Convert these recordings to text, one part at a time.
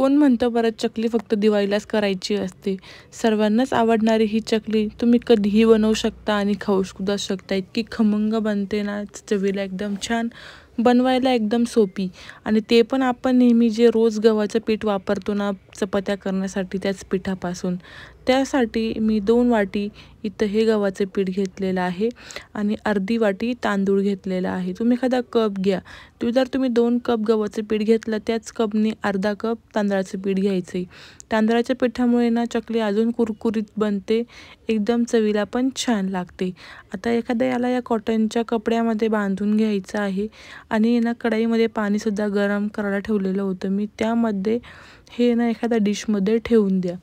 कोण म्हणतं बरं चकली फक्त दिवाळीलाच करायची असते. सर्वांनाच आवडणारी ही चकली तुम्ही कधीही बनवू शकता आणि खाऊ सुद्धा शकता. इतकी खमंग बनते ना, चवीला एकदम छान, बनवायला एकदम सोपी. आणि ते पण आपण नेहमी जे रोज गव्हाचं पीठ वापरतो ना चपात्या करण्यासाठी, त्याच पिठापासून. त्यासाठी मी 2 वाटी इथं हे गव्हाचं पीठ घेतलेलं आहे आणि अर्धी वाटी तांदूळ घेतलेला आहे. तुम्ही एखादा कप घ्या. जर तुम्ही 2 कप गव्हाचं पीठ घेतलं, त्याच कपने अर्धा कप तांदळाचं पीठ घ्यायचं आहे. तांदळाच्या पिठामुळे ना चकली अजून कुरकुरीत बनते, एकदम चवीला पण छान लागते. आता एखाद्या याला या कॉटनच्या कपड्यामध्ये बांधून घ्यायचं आहे आणि ना कढईमध्ये पाणीसुद्धा गरम करायला ठेवलेलं होतं मी. त्यामध्ये हे ना एखाद्या डिशमध्ये ठेवून द्या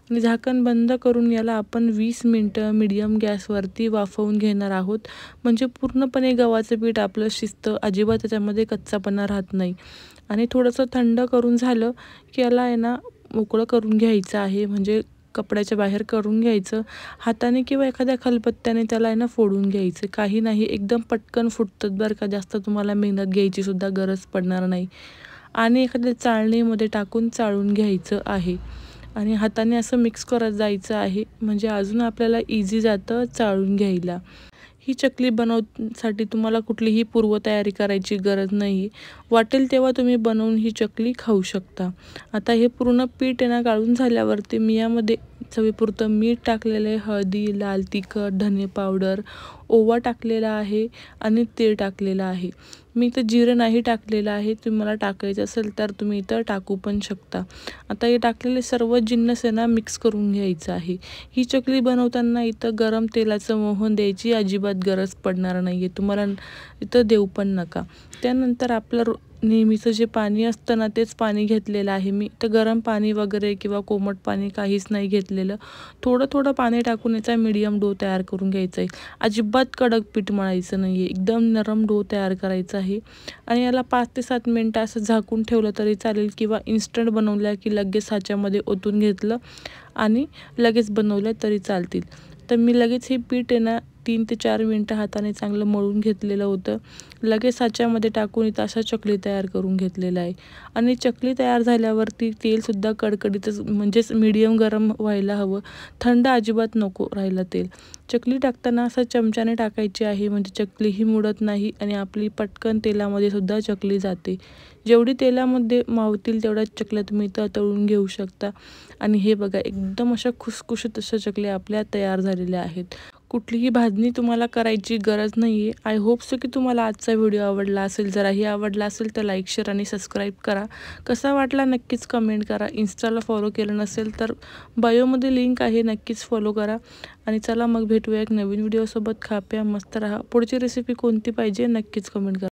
आणि झाकण बंद करून याला आपण 20 मिनटं मीडियम गॅसवरती वाफवून घेणार आहोत. म्हणजे पूर्णपणे गव्हाचं पीठ आपलं शिजतं, अजिबात त्याच्यामध्ये कच्चापणा राहत नाही. आणि थोडंसं थंड करून झालं की याला आहे ना मोकळं करून घ्यायचं आहे, म्हणजे कपड्याच्या बाहेर करून घ्यायचं. हाताने किंवा एखाद्या खलबत्त्याने त्याला आहे ना फोडून घ्यायचं. काही नाही, एकदम पटकन फुटतात बरं का, जास्त तुम्हाला मेहनत घ्यायची सुद्धा गरज पडणार नाही. आणि एखाद्या चाळणीमध्ये टाकून चाळून घ्यायचं आहे आणि हाताने असं मिक्स करत जायचं आहे, म्हणजे अजून आपल्याला इझी जातं चाळून घ्यायला. ही चकली बनवण्यासाठी तुम्हाला कुठलीही पूर्वतयारी करायची गरज नाही. वाटेल तेव्हा तुम्ही बनवून ही चकली खाऊ शकता. आता हे पूर्ण पीठ आहे ना गाळून झाल्यावरती मी यामध्ये चवीपुरतं मीठ टाकलेलं आहे, हळदी, लाल तिखट, धने पावडर, ओवा टाकलेला आहे आणि तीळ टाकलेलं आहे. मी इथं जिरं नाही टाकलेलं आहे. तुम्हाला टाकायचं असेल तर तुम्ही इथं टाकू पण शकता. आता हे टाकलेले सर्व जिन्नस आहे ना मिक्स करून घ्यायचं आहे. ही चकली बनवताना इथं गरम तेलाचं मोहन द्यायची अजिबात गरज पडणार नाही आहे. तुम्हाला इथं देऊ पण नका. त्यानंतर आपलं नेहमीचं जे पाणी असतं ना तेच पाणी घेतलेलं आहे मी. तर गरम पाणी वगैरे किंवा कोमट पाणी काहीच नाही घेतलेलं. थोडं थोडं पाणी टाकून याचा मीडियम डो तयार करून घ्यायचा आहे. अजिबात कडक पीठ मळायचं नाही आहे, एकदम नरम डो तयार करायचा आहे. आणि याला 5 ते 7 मिनटं असं झाकून ठेवलं तरी चालेल, किंवा इन्स्टंट बनवल्या की लगेच ह्याच्यामध्ये ओतून घेतलं आणि लगेच बनवलं तरी चालतील. तर मी लगेच हे पीठ आहे ना 3 ते 4 मिनटं हाताने चांगलं मळून घेतलेलं होतं. लगेच ह्याच्यामध्ये टाकून इथं अशा चकली तयार करून घेतलेलं आहे. आणि चकली तयार झाल्यावरती तेलसुद्धा कडकडीतच, म्हणजेच मीडियम गरम व्हायला हवं, थंड अजिबात नको राहायला तेल. चकली टाकताना असं चमच्याने टाकायची आहे, म्हणजे चकलीही मुडत नाही आणि आपली पटकन तेलामध्ये सुद्धा चकली जाते. जेवढी तेलामध्ये मावतील तेवढ्या चकल्या तुम्ही इथं तळून घेऊ शकता. आणि हे बघा, एकदम अशा खुसखुशीत अशा चकल्या आपल्या तयार झालेल्या आहेत. कुठलीही भाजणी तुम्हाला करायची गरज नाही आहे. आय होप सो की तुम्हाला आजचा व्हिडिओ आवडला असेल. जराही आवडला असेल तर लाईक, शेअर आणि सबस्क्राईब करा. कसा वाटला नक्कीच कमेंट करा. इन्स्टाला फॉलो केलं नसेल तर बायोमध्ये लिंक आहे, नक्कीच फॉलो करा. आणि चला मग भेटूया एक नवीन व्हिडिओसोबत. खा प्या मस्त राहा. पुढची रेसिपी कोणती पाहिजे नक्कीच कमेंट करा.